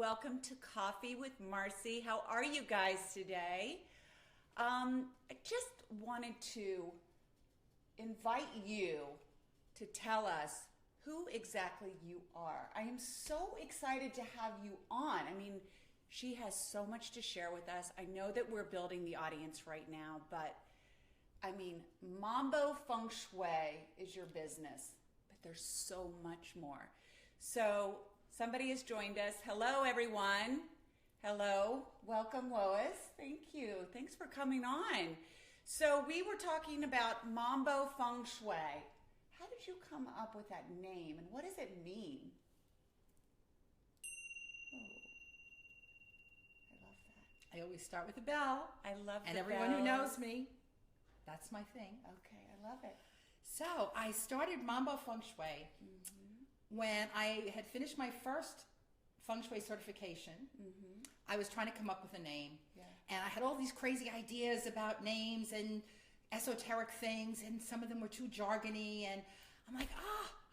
Welcome to Coffee with Marci. How are you guys today? I just wanted to invite you to tell us who exactly you are. I am so excited to have you on. I mean, she has so much to share with us. I know that we're building the audience right now, but I mean, Mambo Feng Shui is your business, but there's so much more. So somebody has joined us. Hello, everyone. Hello. Welcome, Lois. Thank you. Thanks for coming on. So we were talking about Mambo Feng Shui. How did you come up with that name, and what does it mean? Oh, I love that. I always start with a bell. I love the And everyone bells. who knows me, that's my thing. Okay, I love it. So I started Mambo Feng Shui when I had finished my first Feng Shui certification. I was trying to come up with a name. Yeah. And I had all these crazy ideas about names and esoteric things, and some of them were too jargony, and I'm like,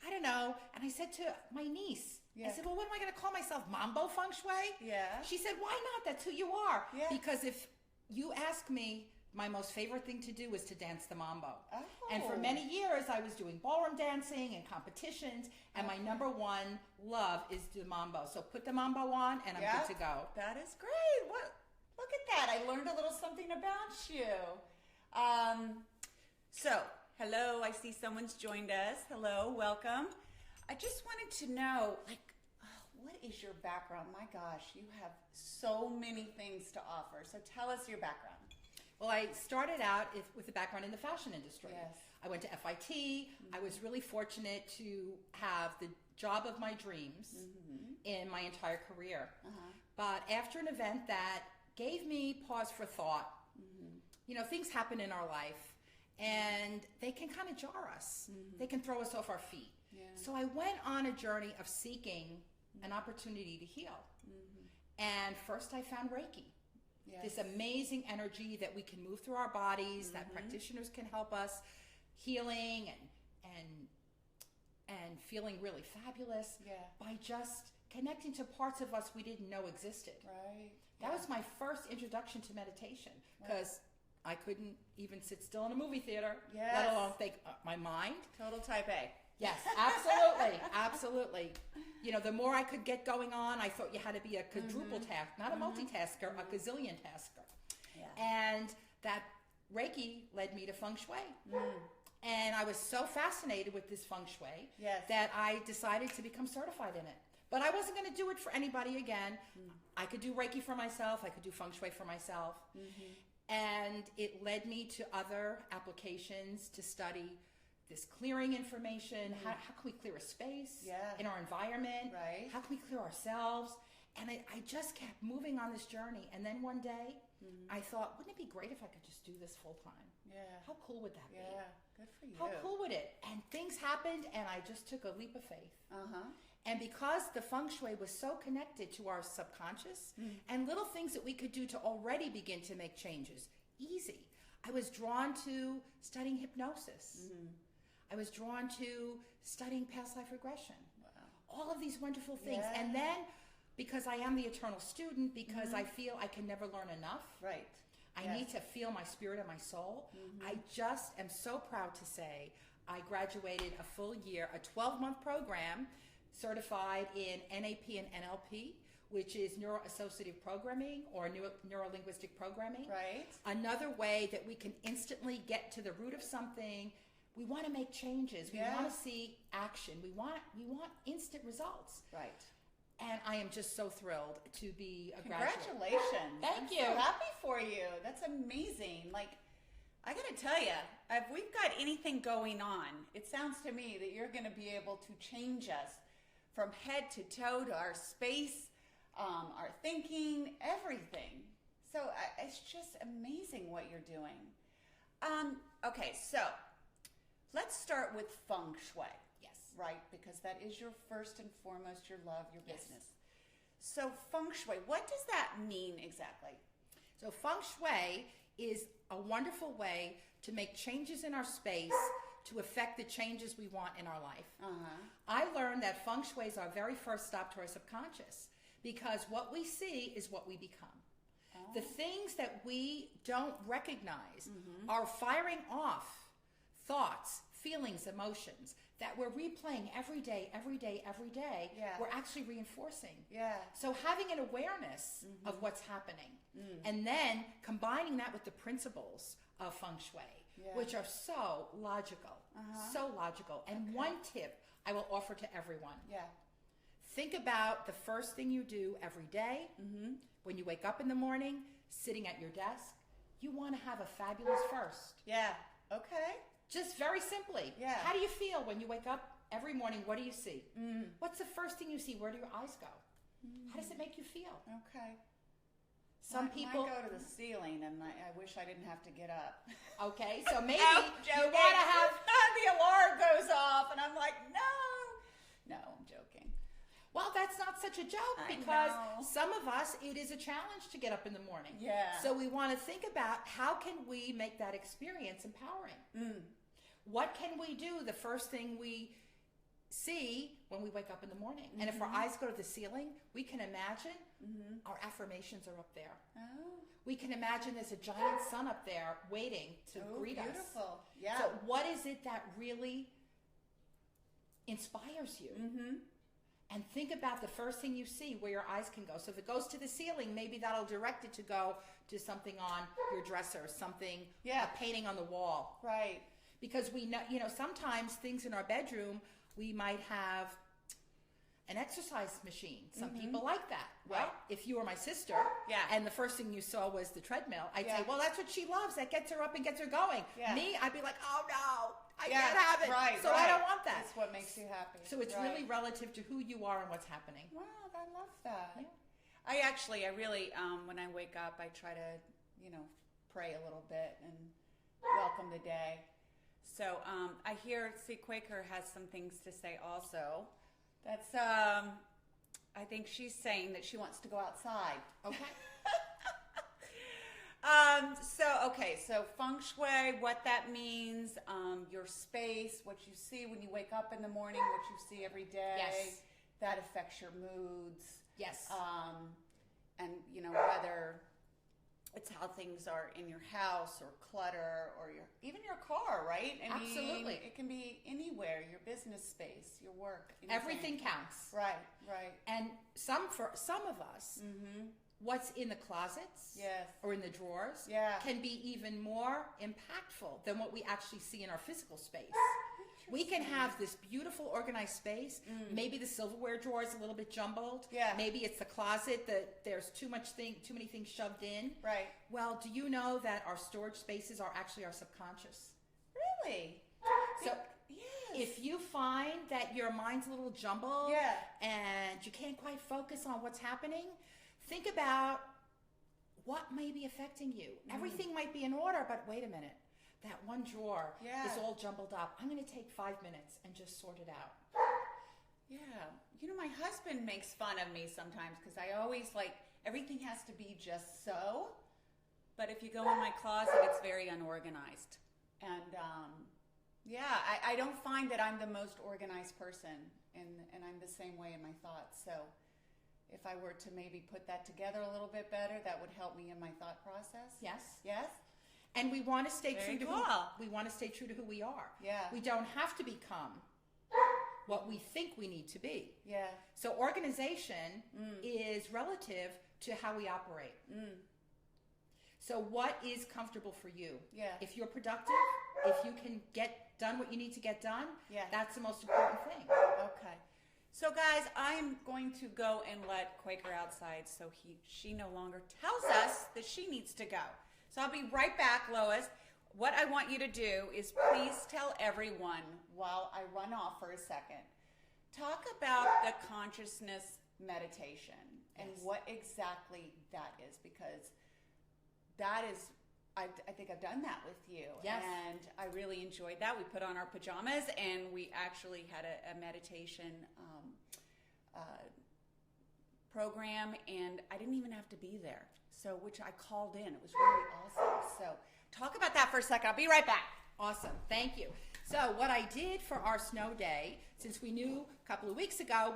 I don't know. And I said to my niece, Yeah. I said, well, what am I going to call myself? Mambo Feng Shui? Yeah. She said, why not? That's who you are. Yeah. Because if you ask me, my most favorite thing to do is to dance the mambo. Oh. And for many years, I was doing ballroom dancing and competitions, and my number one love is the mambo. So put the mambo on, and I'm good to go. That is great. What? Look at that. I learned a little something about you. So, hello. I see someone's joined us. Hello. Welcome. I just wanted to know, what is your background? My gosh, you have so many things to offer. So tell us your background. Well, I started out with a background in the fashion industry. Yes. I went to FIT. I was really fortunate to have the job of my dreams in my entire career. But after an event that gave me pause for thought, you know, things happen in our life and they can kind of jar us. They can throw us off our feet. Yeah. So I went on a journey of seeking an opportunity to heal. And first I found Reiki. Yes. This amazing energy that we can move through our bodies, that practitioners can help us healing and feeling really fabulous by just connecting to parts of us we didn't know existed. Right. That was my first introduction to meditation, because I couldn't even sit still in a movie theater, let alone think my mind. Total type A. Yes, absolutely, absolutely. You know, the more I could get going on, I thought you had to be a quadruple task, not a multitasker, a gazillion tasker. Yeah. And that Reiki led me to Feng Shui. And I was so fascinated with this Feng Shui that I decided to become certified in it. But I wasn't going to do it for anybody again. I could do Reiki for myself. I could do Feng Shui for myself. And it led me to other applications to study this clearing information. How can we clear a space in our environment? Right. How can we clear ourselves? And I just kept moving on this journey. And then one day, I thought, wouldn't it be great if I could just do this full time? Yeah. How cool would that be? Yeah. Good for you. How cool would it? And things happened, and I just took a leap of faith. And because the Feng Shui was so connected to our subconscious and little things that we could do to already begin to make changes, easy. I was drawn to studying hypnosis. I was drawn to studying past life regression. Wow. All of these wonderful things. Yeah. And then, because I am the eternal student, because I feel I can never learn enough. Right. I need to feel my spirit and my soul. I just am so proud to say I graduated a full year, a 12-month program, certified in NAP and NLP, which is neuro-associative programming or neuro-linguistic programming. Right. Another way that we can instantly get to the root of something. We want to make changes. We want to see action. We want instant results. Right. And I am just so thrilled to be a graduate. Congratulations. Thank you. I'm so happy for you. That's amazing. I got to tell you, if we've got anything going on, it sounds to me that you're going to be able to change us from head to toe to our space, our thinking, everything. So it's just amazing what you're doing. Okay, so let's start with Feng Shui. Yes. Right? Because that is your first and foremost, your love, your Yes. business. So Feng Shui, what does that mean exactly? So Feng Shui is a wonderful way to make changes in our space to affect the changes we want in our life. I learned that Feng Shui is our very first stop to our subconscious, because what we see is what we become. The things that we don't recognize are firing off thoughts, feelings, emotions that we're replaying every day, every day, every day. We're actually reinforcing. So having an awareness of what's happening and then combining that with the principles of Feng Shui, which are so logical, so logical. And one tip I will offer to everyone. Think about the first thing you do every day. When you wake up in the morning, sitting at your desk, you want to have a fabulous first. Just very simply. How do you feel when you wake up every morning? What do you see? What's the first thing you see? Where do your eyes go? How does it make you feel? Some people go to the ceiling, and I wish I didn't have to get up. So maybe you want to have the alarm goes off, and I'm like, no, I'm joking. Well, that's not such a joke because some of us, it is a challenge to get up in the morning. So we want to think about how can we make that experience empowering? What can we do the first thing we see when we wake up in the morning? And if our eyes go to the ceiling, we can imagine our affirmations are up there. We can imagine there's a giant sun up there waiting to greet us. Beautiful. So what is it that really inspires you? And think about the first thing you see where your eyes can go. So if it goes to the ceiling, maybe that'll direct it to go to something on your dresser, something, a painting on the wall. Because we know, sometimes things in our bedroom, we might have an exercise machine. Some people like that. Well, if you were my sister, and the first thing you saw was the treadmill, I'd say, well, that's what she loves. That gets her up and gets her going. Me, I'd be like, oh no, I can't have it. So I don't want that. That's what makes you happy. So it's really relative to who you are and what's happening. Wow, I love that. I really, when I wake up, I try to, pray a little bit and welcome the day. So I hear, Quaker has some things to say also. That's, I think she's saying that she wants to go outside. So Feng Shui, what that means, your space, what you see when you wake up in the morning, what you see every day, that affects your moods. And, whether it's how things are in your house or clutter or even your car, right? I mean, it can be anywhere, your business space, your work. Anything. Everything counts. Right. And for some of us, what's in the closets or in the drawers can be even more impactful than what we actually see in our physical space. We can have this beautiful organized space. Maybe the silverware drawer is a little bit jumbled. Maybe it's the closet that there's too many things shoved in. Well, do you know that our storage spaces are actually our subconscious? Really? So if you find that your mind's a little jumbled and you can't quite focus on what's happening, think about what may be affecting you. Everything might be in order, but wait a minute. That one drawer is all jumbled up. I'm going to take 5 minutes and just sort it out. My husband makes fun of me sometimes because I always everything has to be just so. But if you go in my closet, it's very unorganized. And I don't find that I'm the most organized person, and I'm the same way in my thoughts. So if I were to maybe put that together a little bit better, that would help me in my thought process. Yes. And we want to stay true to who we are. We don't have to become what we think we need to be. So organization is relative to how we operate. So what is comfortable for you? If you're productive, if you can get done what you need to get done, that's the most important thing. So guys, I'm going to go and let Quaker outside so she no longer tells us that she needs to go. So I'll be right back, Lois. What I want you to do is please tell everyone while I run off for a second, talk about the consciousness meditation and what exactly that is, because that is, I think I've done that with you. And I really enjoyed that. We put on our pajamas and we actually had a meditation program, and I didn't even have to be there. So, which I called in. It was really awesome. So, talk about that for a second. I'll be right back. Awesome. Thank you. So, what I did for our snow day, since we knew a couple of weeks ago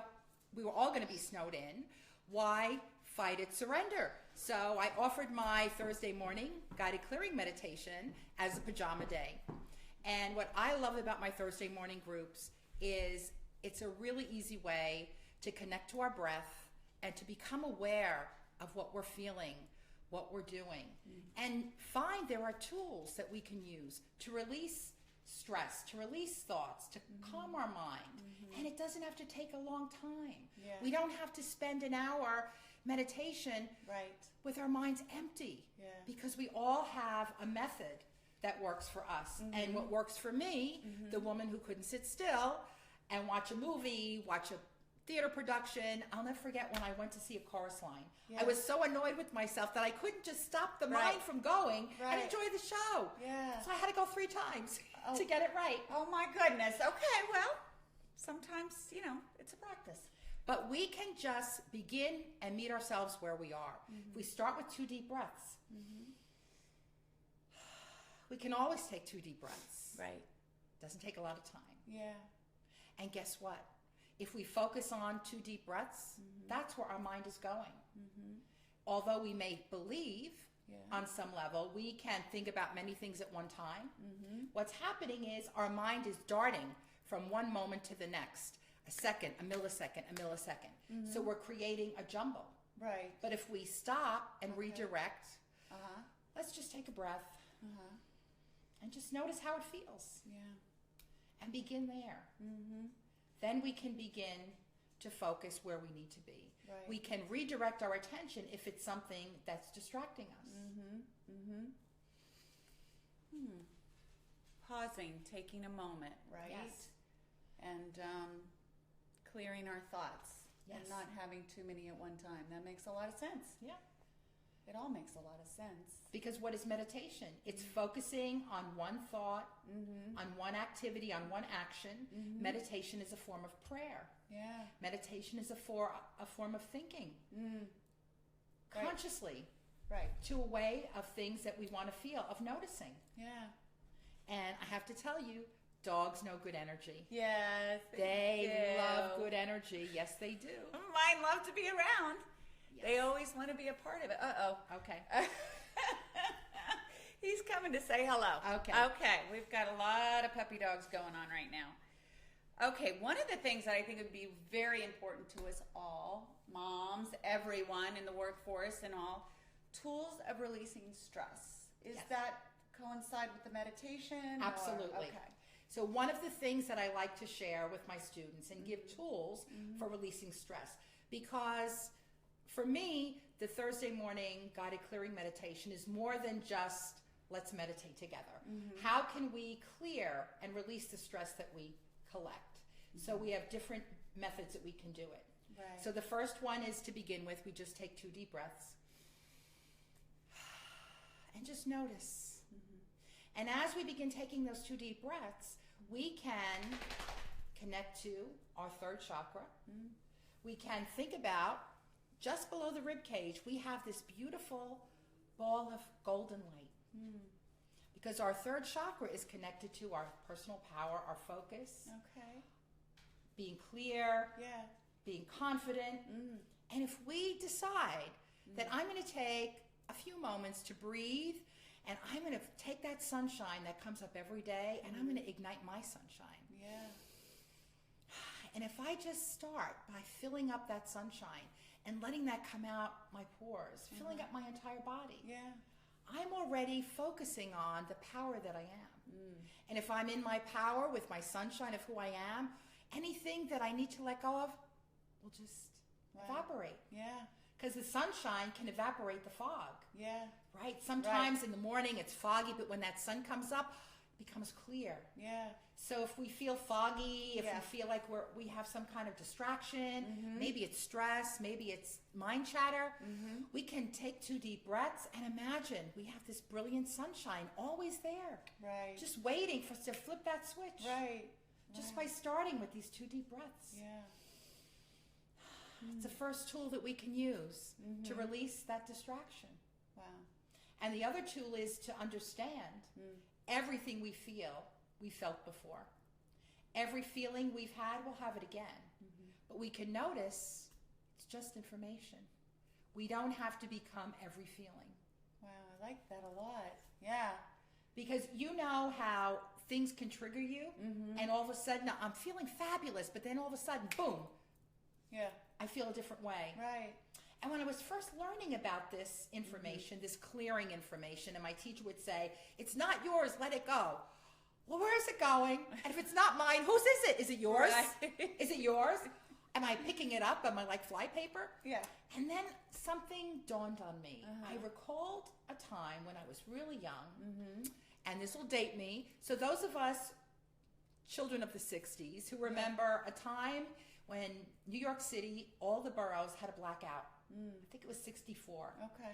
we were all going to be snowed in, Why fight it? Surrender. So I offered my Thursday morning guided clearing meditation as a pajama day. And what I love about my Thursday morning groups is it's a really easy way to connect to our breath and to become aware of what we're feeling, what we're doing, and find there are tools that we can use to release stress, to release thoughts, to calm our mind. And it doesn't have to take a long time. Yeah. We don't have to spend an hour meditation with our minds empty, because we all have a method that works for us. And what works for me, the woman who couldn't sit still and watch a movie, watch a theater production. I'll never forget when I went to see a chorus line. I was so annoyed with myself that I couldn't just stop the mind from going and enjoy the show. So I had to go 3 times to get it right. Oh my goodness. Okay, well, sometimes, it's a practice. But we can just begin and meet ourselves where we are. If we start with 2 deep breaths, we can always take 2 deep breaths. Right. Doesn't take a lot of time. Yeah. And guess what? If we focus on 2 deep breaths, that's where our mind is going. Although we may believe on some level, we can think about many things at one time. What's happening is our mind is darting from one moment to the next. A second, a millisecond, a millisecond. So we're creating a jumble. Right. But if we stop and redirect, let's just take a breath and just notice how it feels. And begin there. Then we can begin to focus where we need to be. Right. We can redirect our attention if it's something that's distracting us. Pausing, taking a moment, right? Yes. And clearing our thoughts. Yes. And not having too many at one time. That makes a lot of sense. Yeah. It all makes a lot of sense. Because what is meditation? It's focusing on one thought, on one activity, on one action. Meditation is a form of prayer. Yeah. Meditation is a form of thinking consciously to a way of things that we want to feel, of noticing. Yeah. And I have to tell you, dogs know good energy. Yes. They love good energy. Yes, they do. Mine love to be around. Yes. They always want to be a part of it. Uh-oh. Okay. He's coming to say hello. Okay. Okay. We've got a lot of puppy dogs going on right now. Okay. One of the things that I think would be very important to us all, moms, everyone in the workforce and all, tools of releasing stress. Is that coincide with the meditation? Absolutely. Okay. So one of the things that I like to share with my students and give tools for releasing stress, because for me, the Thursday morning guided clearing meditation is more than just let's meditate together. How can we clear and release the stress that we collect? So we have different methods that we can do it. Right. So the first one is, to begin with, we just take 2 deep breaths and just notice. And as we begin taking those 2 deep breaths, we can connect to our 3rd chakra. We can think about, just below the rib cage, we have this beautiful ball of golden light. Because our 3rd chakra is connected to our personal power, our focus, being clear, being confident. And if we decide that I'm going to take a few moments to breathe, and I'm going to take that sunshine that comes up every day, and I'm going to ignite my sunshine. And if I just start by filling up that sunshine and letting that come out my pores, filling up my entire body, I'm already focusing on the power that I am. And if I'm in my power with my sunshine of who I am, anything that I need to let go of will just evaporate. Because the sunshine can evaporate the fog. Right? Sometimes in the morning it's foggy, but when that sun comes up, it becomes clear. So if we feel foggy, if we feel like we have some kind of distraction, maybe it's stress, maybe it's mind chatter, we can take 2 deep breaths and imagine we have this brilliant sunshine always there. Just waiting for us to flip that switch. Just by starting with these 2 deep breaths. It's the first tool that we can use to release that distraction. And the other tool is to understand everything we feel, we felt before. Every feeling we've had, we'll have it again. But we can notice it's just information. We don't have to become every feeling. Wow, I like that a lot. Yeah. Because you know how things can trigger you, and all of a sudden I'm feeling fabulous, but then all of a sudden, boom. Yeah. I feel a different way. Right. And when I was first learning about this information, this clearing information, and my teacher would say, it's not yours, let it go. Well, where is it going? And if it's not mine, whose is it? Is it yours? Right. Is it yours? Am I picking it up? Am I like flypaper? Yeah. And then something dawned on me. I recalled a time when I was really young, and this will date me. So those of us, children of the 60s, who remember a time when New York City, all the boroughs had a blackout. I think it was 64. Okay.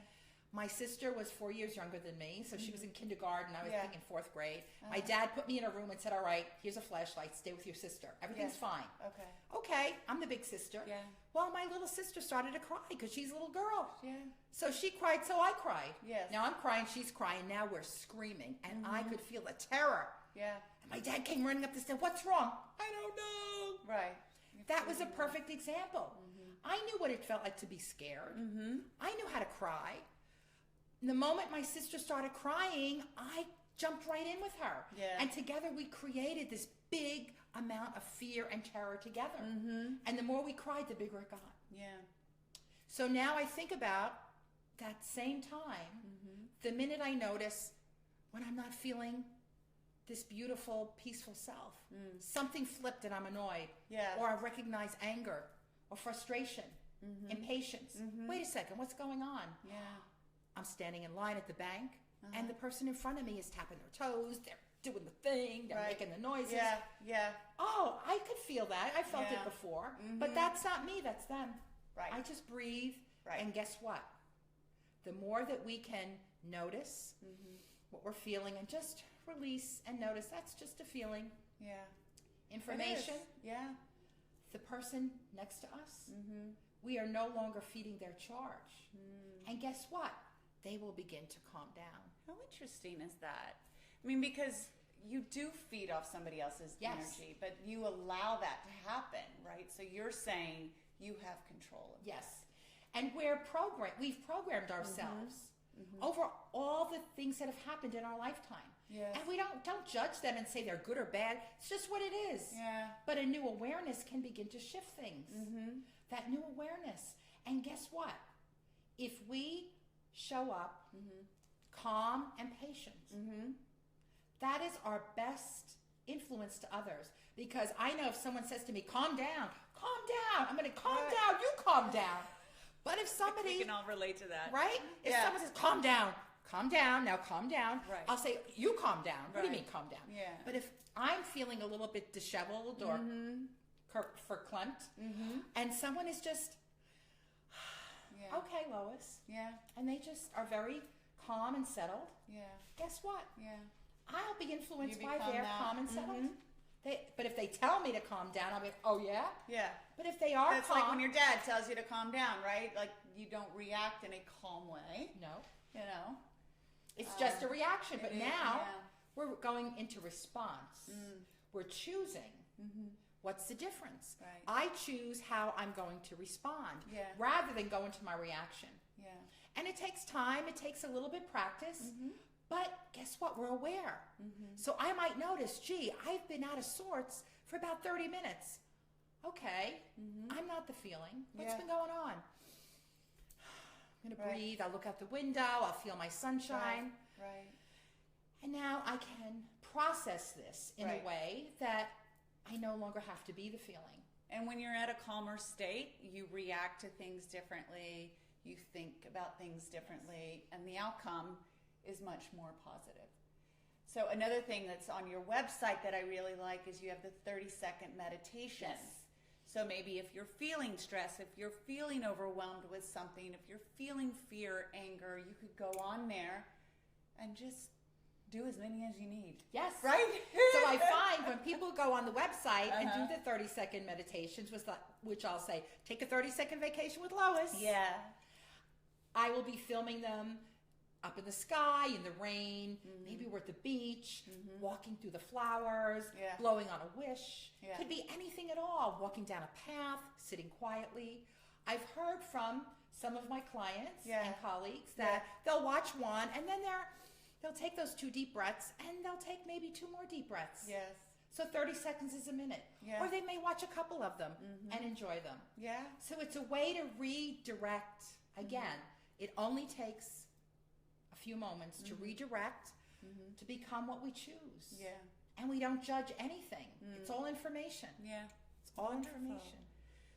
My sister was 4 years younger than me, so she was in kindergarten. I was in 4th grade. My dad put me in a room and said, all right, here's a flashlight. Stay with your sister. Everything's fine. Okay. Okay, I'm the big sister. Yeah. Well, my little sister started to cry because she's a little girl. Yeah. So she cried, so I cried. Yes. Now I'm crying, she's crying. Now we're screaming, and I could feel the terror. Yeah. And my dad came running up the stairs. What's wrong? I don't know. Right. That was a perfect example. I knew what it felt like to be scared. I knew how to cry. The moment my sister started crying, I jumped right in with her. Yeah. And together we created this big amount of fear and terror together. And the more we cried, the bigger it got. Yeah. So now I think about that same time, the minute I notice when I'm not feeling this beautiful, peaceful self, something flipped and I'm annoyed. Yeah. Or I recognize anger or frustration, impatience. Wait a second, what's going on? Yeah. I'm standing in line at the bank, and the person in front of me is tapping their toes. They're doing the thing. They're making the noises. Yeah, yeah. Oh, I could feel that. I felt it before. But that's not me. That's them. Right. I just breathe. Right. And guess what? The more that we can notice what we're feeling and just release and notice, that's just a feeling. Yeah. Information. Yeah. The person next to us, we are no longer feeding their charge. And guess what? They will begin to calm down. How interesting is that? I mean, because you do feed off somebody else's energy, but you allow that to happen, right? So you're saying you have control of Yes. And we've programmed ourselves over all the things that have happened in our lifetime. Yes. And we don't judge them and say they're good or bad. It's just what it is. Yeah. But a new awareness can begin to shift things. That new awareness. And guess what? If we show up calm and patient, that is our best influence to others. Because I know if someone says to me, calm down, I'm going to calm down, you calm down. But if somebody... We can all relate to that. Right? If someone says, calm down, now calm down. Right. I'll say, you calm down. What do you mean calm down? Yeah. But if I'm feeling a little bit disheveled or verklempt, and someone is just, okay, Lois. Yeah. And they just are very calm and settled. Yeah. Guess what? Yeah. I'll be influenced You by become their that. calm and settled. But if they tell me to calm down, I'll be, oh yeah? Yeah. But if they are That's calm. like when your dad tells you to calm down, right? Like you don't react in a calm way. No. You know? It's just a reaction. But now yeah. we're going into response. We're choosing. What's the difference? Right. I choose how I'm going to respond rather than go into my reaction. Yeah. And it takes time. It takes a little bit practice. But guess what? We're aware. So I might notice, gee, I've been out of sorts for about 30 minutes. Okay. I'm not the feeling. What's been going on? I'm going to breathe. I'll look out the window. I'll feel my sunshine. Right. And now I can process this in a way that I no longer have to be the feeling. And when you're at a calmer state, you react to things differently. You think about things differently. And the outcome is much more positive. So another thing that's on your website that I really like is you have the 30-second meditation. So maybe if you're feeling stress, if you're feeling overwhelmed with something, if you're feeling fear, anger, you could go on there and just do as many as you need. Yes. Right? So I find when people go on the website and do the 30-second meditations, which I'll say, take a 30-second vacation with Lois. Yeah. I will be filming them up in the sky, in the rain, maybe we're at the beach, walking through the flowers, blowing on a wish. Could be anything at all. Walking down a path, sitting quietly. I've heard from some of my clients Yeah. and colleagues that they'll watch one and then they'll take those 2 deep breaths and they'll take maybe 2 more deep breaths. Yes. So 30 seconds is a minute. Yeah. Or they may watch a couple of them and enjoy them. Yeah. So it's a way to redirect. Again, it only takes a few moments to redirect to become what we choose. Yeah. And we don't judge anything. It's all information. Yeah. It's all Wonderful. information.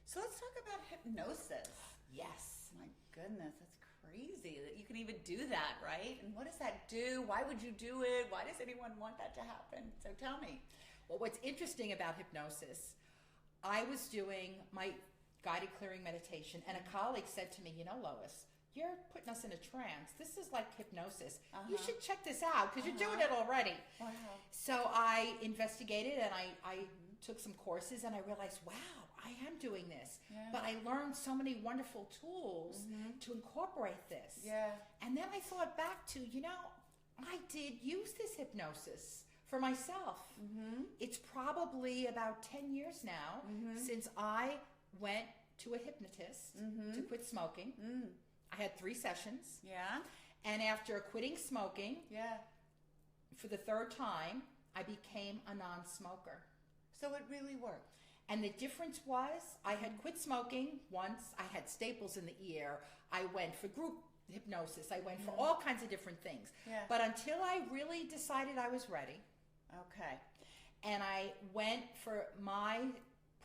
So let's talk about hypnosis. Yes. My goodness, that's crazy that you can even do that, right? And what does that do? Why would you do it? Why does anyone want that to happen? So tell me. Well, what's interesting about hypnosis, I was doing my guided clearing meditation, and a colleague said to me, you know, Lois, you're putting us in a trance. This is like hypnosis. You should check this out because you're doing it already. Wow. So I investigated and I took some courses and I realized, wow, I am doing this. Yeah. But I learned so many wonderful tools to incorporate this. Yeah. And then I thought back to, you know, I did use this hypnosis for myself. It's probably about 10 years now since I went to a hypnotist to quit smoking. I had 3 sessions. Yeah. And after quitting smoking, Yeah. for the 3rd time, I became a non-smoker. So it really worked. And the difference was I had quit smoking once. I had staples in the ear. I went for group hypnosis. I went for all kinds of different things. Yeah. But until I really decided I was ready, Okay. and I went for my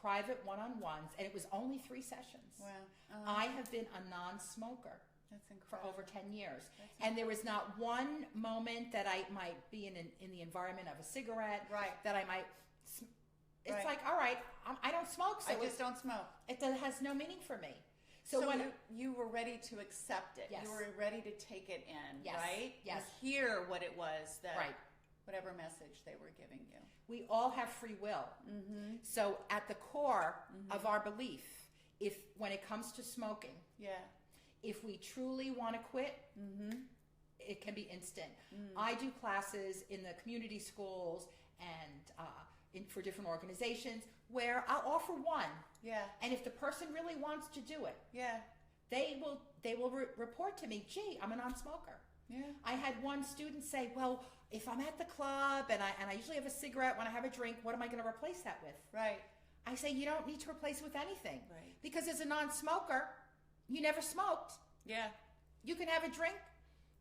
private one-on-ones, and it was only 3 sessions. Wow. I have been a non-smoker That's for incredible. over 10 years. And there was not one moment that I might be in the environment of a cigarette, Right. that I might... It's Right. like, all right, I don't smoke, so I just don't smoke. it has no meaning for me. So when you were ready to accept it. Yes. You were ready to take it in, Yes. right? Yes. And hear what it was that, Right. whatever message they were giving you. we all have free will. So at the core of our belief, when it comes to smoking, Yeah. if we truly want to quit, it can be instant. I do classes in the community schools and for different organizations where I'll offer one. Yeah. And if the person really wants to do it, Yeah. they will report to me, gee, I'm a non-smoker. Yeah. I had one student say, well, if I'm at the club and I usually have a cigarette when I have a drink, what am I going to replace that with? Right. I say, you don't need to replace it with anything. Right. Because as a non-smoker, you never smoked. Yeah. You can have a drink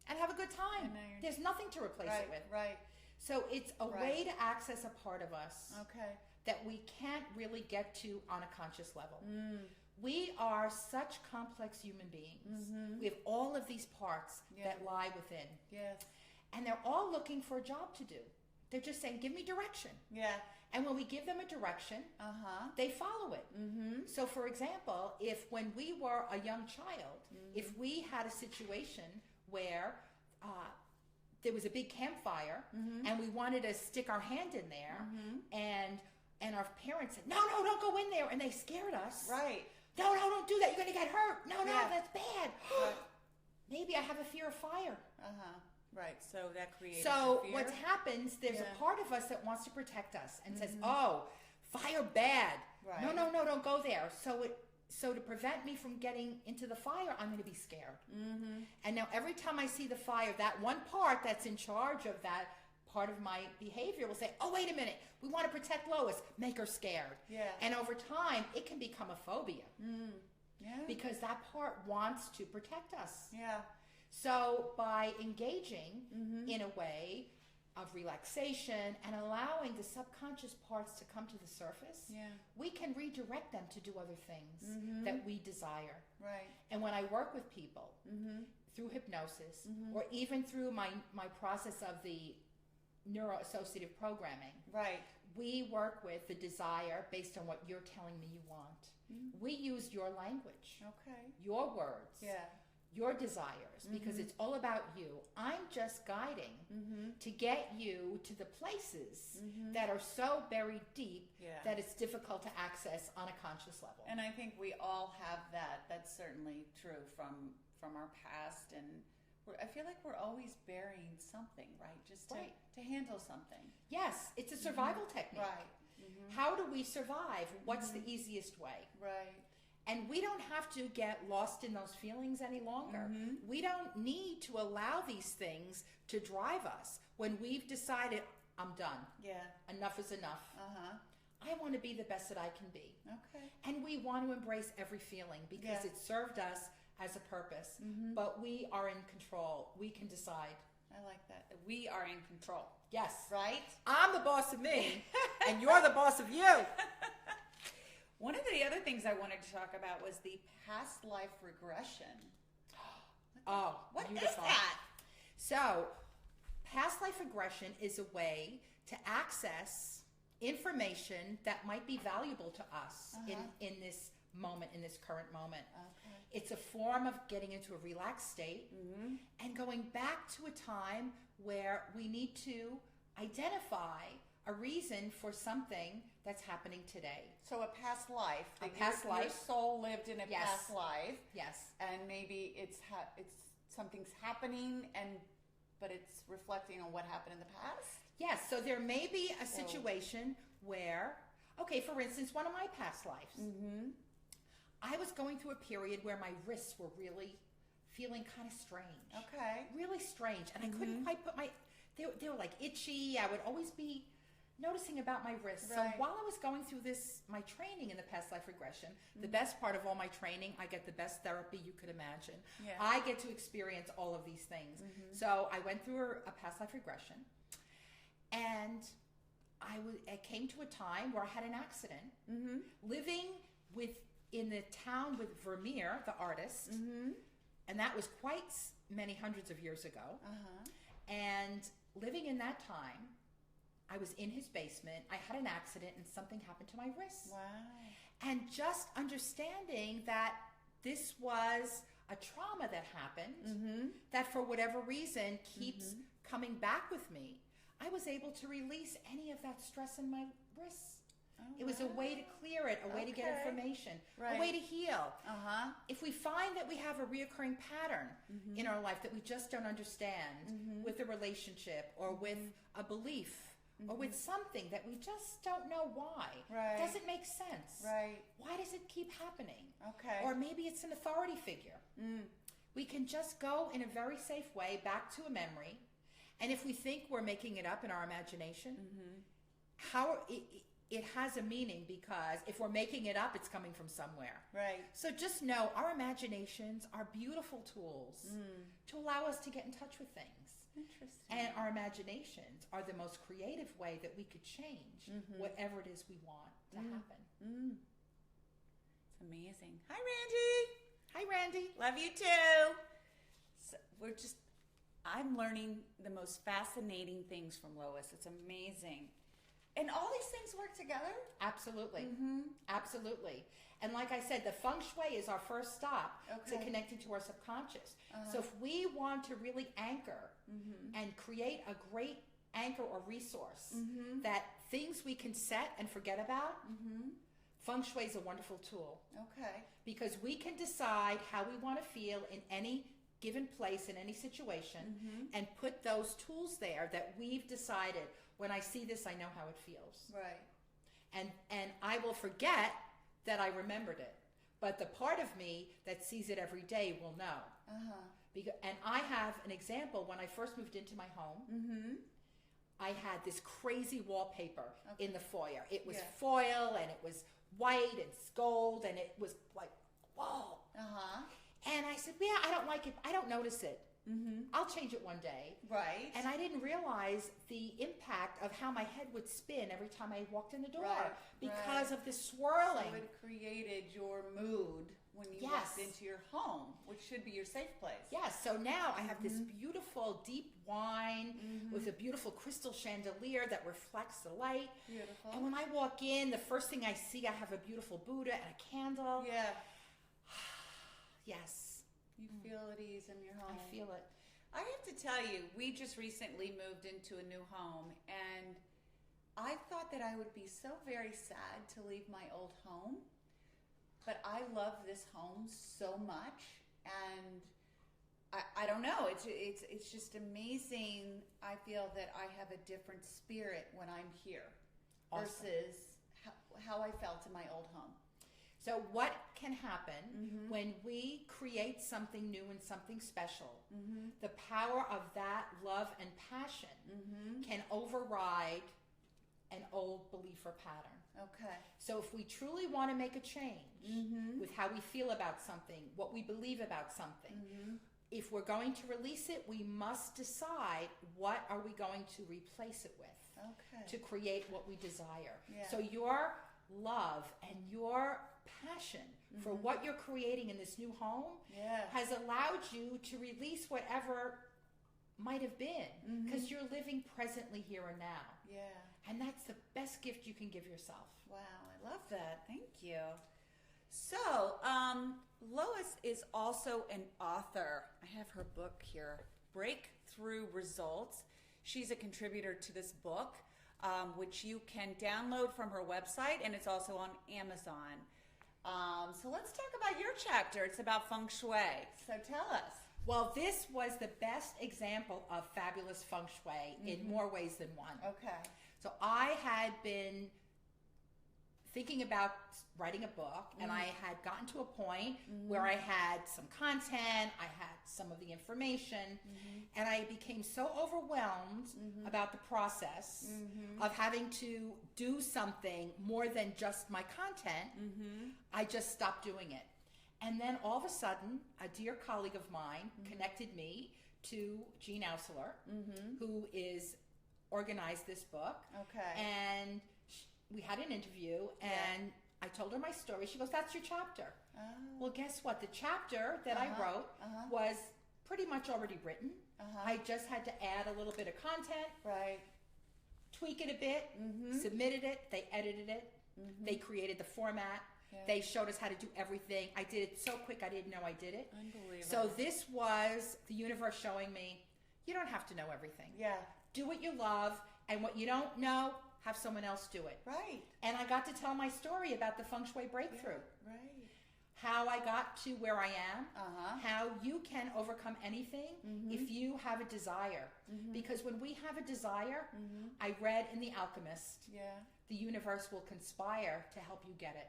and have a good time. And now you're- There's nothing to replace Right. it with. Right. So it's a way to access a part of us Okay. that we can't really get to on a conscious level. We are such complex human beings. We have all of these parts that lie within. Yes. And they're all looking for a job to do. They're just saying, give me direction. Yeah. And when we give them a direction, they follow it. So for example, if when we were a young child, if we had a situation where there was a big campfire and we wanted to stick our hand in there and our parents said, no, don't go in there. And they scared us. Right. No, don't do that. You're going to get hurt. No, Yeah. that's bad. Right. Maybe I have a fear of fire. Right. So that created So fear. what happens, there's Yeah. a part of us that wants to protect us and says, oh, fire bad. Right. No, don't go there. So to prevent me from getting into the fire, I'm going to be scared. And now every time I see the fire, that one part that's in charge of that part of my behavior will say, oh, wait a minute, we want to protect Lois, make her scared. Yeah. And over time, it can become a phobia Yeah. because that part wants to protect us. Yeah. So by engaging in a way of relaxation and allowing the subconscious parts to come to the surface, we can redirect them to do other things that we desire. Right. And when I work with people through hypnosis or even through my process of the neuroassociative programming, Right. we work with the desire based on what you're telling me you want. We use your language, Okay. your words, Yeah. your desires, because it's all about you. I'm just guiding to get you to the places that are so buried deep that it's difficult to access on a conscious level. And I think we all have that. That's certainly true from our past, and I feel like we're always burying something, right? Just to handle something. Yes, it's a survival technique. Right. How do we survive? What's the easiest way? Right. And we don't have to get lost in those feelings any longer. We don't need to allow these things to drive us. When we've decided, I'm done. Yeah. Enough is enough. I want to be the best that I can be. Okay. And we want to embrace every feeling because it served us as a purpose. But we are in control. We can decide. I like that. We are in control. Yes. Right? I'm the boss of me, and you're the boss of you. One of the other things I wanted to talk about was the past life regression. What is that? So, past life regression is a way to access information that might be valuable to us in this moment, in this current moment. Okay. It's a form of getting into a relaxed state and going back to a time where we need to identify a reason for something that's happening today. So a past life. A past life. Your soul lived in a past life. Yes. And maybe it's something's happening, but it's reflecting on what happened in the past. Yes. So there may be a situation where, okay, for instance, one of my past lives, I was going through a period where my wrists were really feeling kind of strange. Okay. Really strange. And I couldn't quite put they were like itchy. I would always be noticing about my wrists. Right. So while I was going through my training in the past life regression, the best part of all my training, I get the best therapy you could imagine. Yeah. I get to experience all of these things. So I went through a past life regression, and I came to a time where I had an accident, living in the town with Vermeer, the artist, and that was quite many hundreds of years ago. And living in that time, I was in his basement. I had an accident and something happened to my wrist. Wow. And just understanding that this was a trauma that happened, that for whatever reason keeps coming back with me, I was able to release any of that stress in my wrists. It was a way to clear it, a way to get information, a way to heal. If we find that we have a reoccurring pattern in our life that we just don't understand with a relationship or with a belief or with something that we just don't know why, doesn't make sense. Why does it keep happening? Or maybe it's an authority figure. We can just go in a very safe way back to a memory, and if we think we're making it up in our imagination, it has a meaning, because if we're making it up, it's coming from somewhere. So just know our imaginations are beautiful tools to allow us to get in touch with things. Interesting. And our imaginations are the most creative way that we could change whatever it is we want to happen. It's amazing. Hi, Randy. Hi, Randy. Love you too. So I'm learning the most fascinating things from Lois. It's amazing. And all these things work together? Absolutely. Absolutely. And like I said, the feng shui is our first stop to connecting to our subconscious. So if we want to really anchor and create a great anchor or resource that things we can set and forget about, feng shui is a wonderful tool. Because we can decide how we want to feel in any given place, in any situation, and put those tools there that we've decided, when I see this, I know how it feels. And I will forget that I remembered it. But the part of me that sees it every day will know. And I have an example. When I first moved into my home, I had this crazy wallpaper in the foyer. It was foil, and it was white and gold, and it was like, whoa. And I said, I don't like it. I don't notice it. I'll change it one day. And I didn't realize the impact of how my head would spin every time I walked in the door because of the swirling. So it created your mood when you walked into your home, which should be your safe place. Yes. So now I have this beautiful deep wine with a beautiful crystal chandelier that reflects the light. Beautiful. And when I walk in, the first thing I see, I have a beautiful Buddha and a candle. Yes. You feel at ease in your home. I feel it. I have to tell you, we just recently moved into a new home, and I thought that I would be so very sad to leave my old home, but I love this home so much, and I don't know, it's just amazing. I feel that I have a different spirit when I'm here versus how I felt in my old home. So what can happen when we create something new and something special? The power of that love and passion can override an old belief or pattern. Okay. So if we truly want to make a change with how we feel about something, what we believe about something, if we're going to release it, we must decide what are we going to replace it with to create what we desire. Yeah. So your love and your passion for what you're creating in this new home has allowed you to release whatever might have been, because you're living presently here and now. Yeah. And that's the best gift you can give yourself. Wow, I love that. Thank you. So, Lois is also an author. I have her book here, Breakthrough Results. She's a contributor to this book, which you can download from her website, and it's also on Amazon. So let's talk about your chapter. It's about Feng Shui. So tell us. Well, this was the best example of fabulous Feng Shui in more ways than one. Okay. So I had been thinking about writing a book, and I had gotten to a point where I had some content, I had some of the information, and I became so overwhelmed about the process of having to do something more than just my content. I just stopped doing it. And then all of a sudden, a dear colleague of mine connected me to Jean Ausler, who is organized this book. Okay. And we had an interview, and I told her my story. She goes, "That's your chapter." Oh. Well, guess what? The chapter that I wrote was pretty much already written. I just had to add a little bit of content, tweak it a bit, submitted it, they edited it, they created the format, they showed us how to do everything. I did it so quick I didn't know I did it. Unbelievable. So this was the universe showing me, you don't have to know everything. Yeah. Do what you love, and what you don't know, have someone else do it. Right. And I got to tell my story about the Feng Shui breakthrough. Yeah, right. How I got to where I am, how you can overcome anything if you have a desire. Because when we have a desire, I read in The Alchemist, the universe will conspire to help you get it.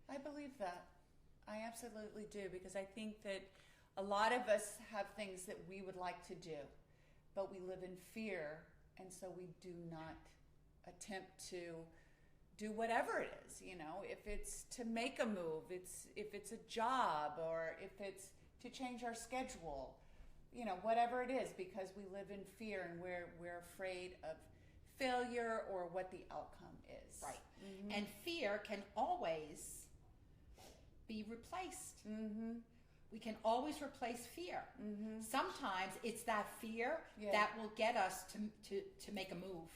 I believe that. I absolutely do, because I think that a lot of us have things that we would like to do, but we live in fear, and so we do not attempt to do whatever it is, you know, if it's to make a move, if it's a job, or if it's to change our schedule, you know, whatever it is, because we live in fear and we're afraid of failure or what the outcome is. Right. And fear can always be replaced. We can always replace fear. Sometimes it's that fear that will get us to make a move.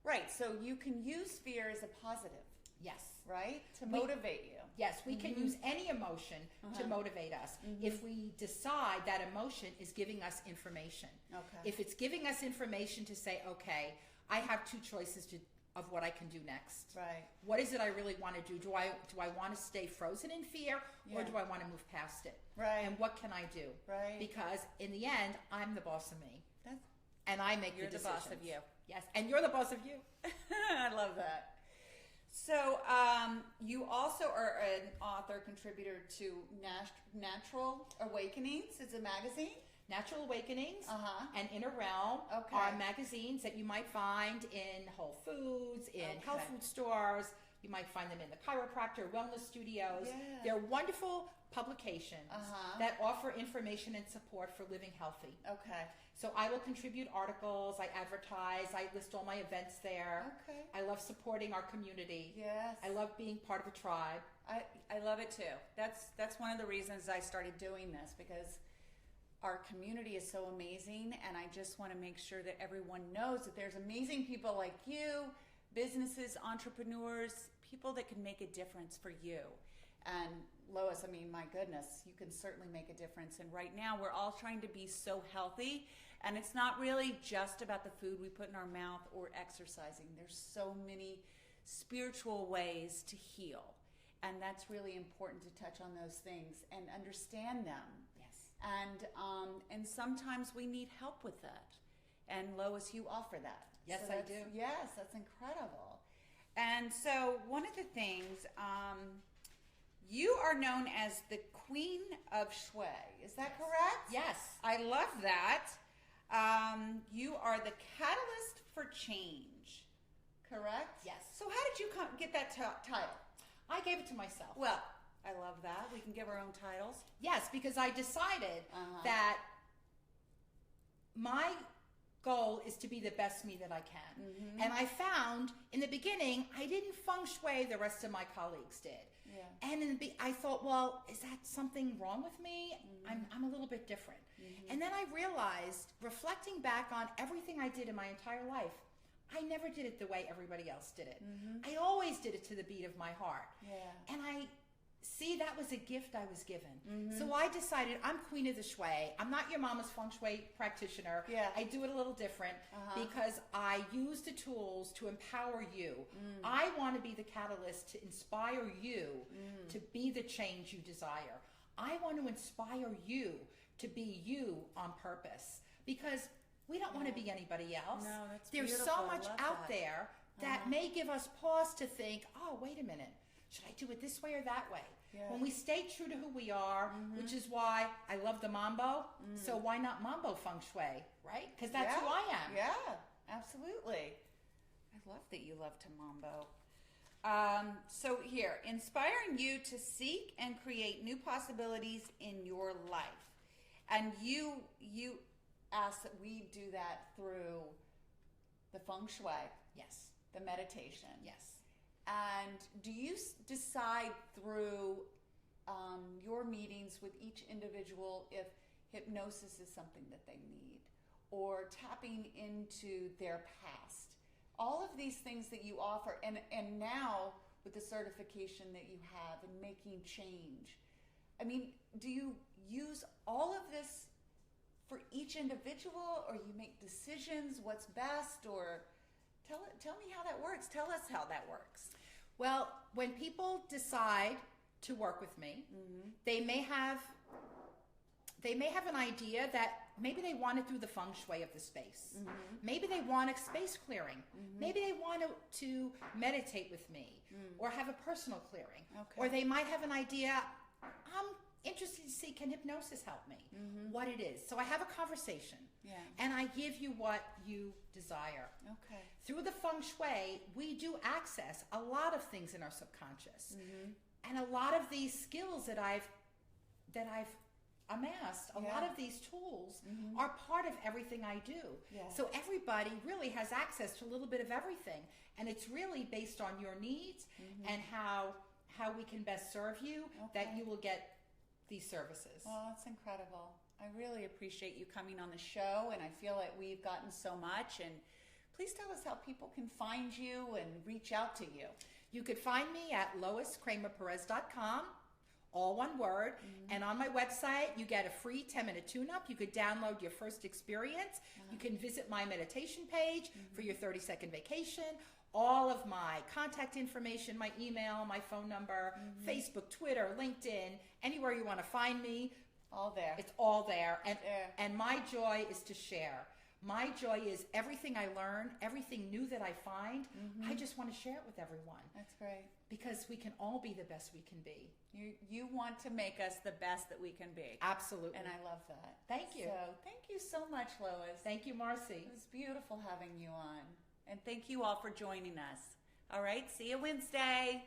Right. So you can use fear as a positive. Yes. Right? To motivate you. Yes, we can use any emotion to motivate us if we decide that emotion is giving us information. Okay. If it's giving us information to say, okay, I have two choices of what I can do next. Right. What is it I really want to do? Do I want to stay frozen in fear, or do I want to move past it? Right. And what can I do? Right. Because in the end, I'm the boss of me. And I make the decisions. You're the boss of you. Yes, and you're the boss of you. I love that. So you also are an author, contributor to Natural Awakenings. It's a magazine. Natural Awakenings and Inner Realm are magazines that you might find in Whole Foods, in health food stores. You might find them in the chiropractor, wellness studios. Yeah. They're wonderful publications that offer information and support for living healthy. Okay. So I will contribute articles, I advertise, I list all my events there. Okay. I love supporting our community. Yes. I love being part of a tribe. I love it too. That's one of the reasons I started doing this, because our community is so amazing, and I just want to make sure that everyone knows that there's amazing people like you, businesses, entrepreneurs, people that can make a difference for you. And Lois, I mean, my goodness, you can certainly make a difference. And right now we're all trying to be so healthy, and it's not really just about the food we put in our mouth or exercising. There's so many spiritual ways to heal, and that's really important to touch on those things and understand them. And sometimes we need help with that. And Lois, you offer that. Yes, so I do. Yes, that's incredible. And so one of the things, you are known as the Queen of Shui. Is that correct? Yes. I love that. You are the catalyst for change, correct? Yes. So how did you get that title? I gave it to myself. Well, I love that. We can give our own titles. Yes, because I decided that my goal is to be the best me that I can. Mm-hmm. And I found in the beginning, I didn't feng shui the rest of my colleagues did. Yeah. And I thought, well, is that something wrong with me? Mm-hmm. I'm a little bit different. Mm-hmm. And then I realized, reflecting back on everything I did in my entire life, I never did it the way everybody else did it. Mm-hmm. I always did it to the beat of my heart. Yeah. And I see that was a gift I was given. Mm-hmm. So I decided I'm Queen of the Shui. I'm not your mama's feng shui practitioner. Yeah. I do it a little different because I use the tools to empower you. Mm. I want to be the catalyst to inspire you to be the change you desire. I want to inspire you to be you on purpose because we don't want to be anybody else. No, that's There's beautiful. so much out there that may give us pause to think, oh, wait a minute. Should I do it this way or that way? Yeah. When we stay true to who we are, which is why I love the Mambo, so why not Mambo Feng Shui, right? Because that's who I am. Yeah, absolutely. I love that you love to Mambo. So here, inspiring you to seek and create new possibilities in your life. And you ask that we do that through the Feng Shui. Yes. The meditation. Yes. And do you decide through your meetings with each individual if hypnosis is something that they need or tapping into their past? All of these things that you offer, and now with the certification that you have and making change, I mean, do you use all of this for each individual, or you make decisions what's best, or tell me how that works. Tell us how that works. Well, when people decide to work with me, they may have an idea that maybe they want to do the feng shui of the space. Maybe they want a space clearing. Maybe they want to meditate with me or have a personal clearing. Okay. Or they might have an idea, I'm interested to see, can hypnosis help me? What it is. So I have a conversation. Yeah. And I give you what you desire. Okay. Through the feng shui, we do access a lot of things in our subconscious. And a lot of these skills that I've amassed, a lot of these tools are part of everything I do. Yeah. So everybody really has access to a little bit of everything. And it's really based on your needs and how we can best serve you that you will get these services. Well, that's incredible. I really appreciate you coming on the show, and I feel like we've gotten so much. And please tell us how people can find you and reach out to you. You could find me at loiskramerperez.com, all one word. And on my website, you get a free 10-minute tune-up. You could download your first experience. You can visit my meditation page for your 30-second vacation. All of my contact information, my email, my phone number, Facebook, Twitter, LinkedIn, anywhere you want to find me. All there. It's all there. And my joy is to share. My joy is everything I learn, everything new that I find, I just want to share it with everyone. That's great. Because we can all be the best we can be. You want to make us the best that we can be. Absolutely. And I love that. Thank you. So, thank you so much, Lois. Thank you, Marci. It was beautiful having you on. And thank you all for joining us. All right, see you Wednesday.